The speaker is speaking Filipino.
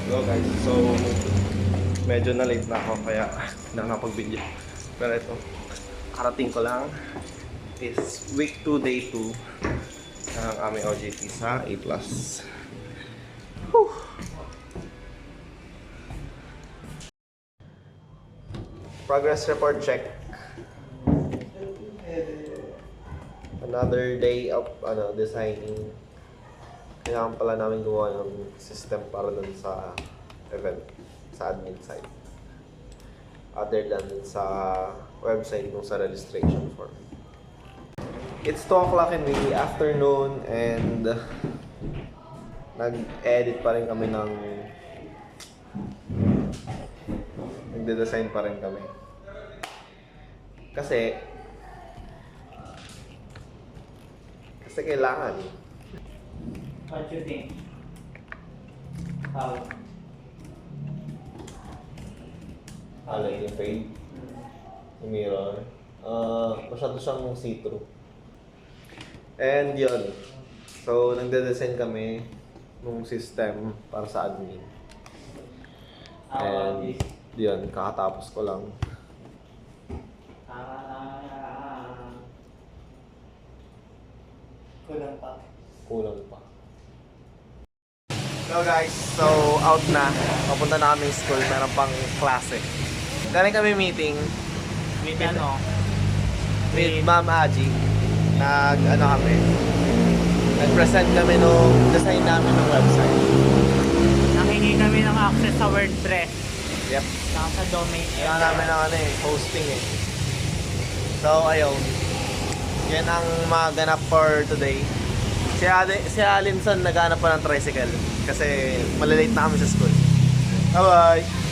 Go guys, so medyo na late na ako kaya hindi ako nakapag-video. Pero ito, karating ko lang is week 2, day 2 ng aming OJT sa A+. Whew. Progress report check. Another day of designing. Kailangan pala namin gumawa ng system para dun sa event, sa admin side. Other than sa website nung sa registration form. It's 2 o'clock in the afternoon and nag-edit pa rin kami ng nagde-design pa rin kami. Kasi kailangan. What you think? How? Alay yung fade. Yung mirror. Masyado siyang see-through. And yun. So, nagde-design kami nung system para sa admin. And yun, kakatapos ko lang. Kulang pa. Hello guys, so out na. Papunta na kami school, meron pang klase. Galing kami meeting With ano? with Ma'am Aji. Nag-present kami nung design namin ng website. Nakingi kami ng access sa WordPress. Yep. Saka sa domain name. Kailangan namin ng hosting eh. So ayun. Yan ang maganap for today. Si Alinson naghanap pa ng tricycle kasi malilate na kami sa school. Bye-bye!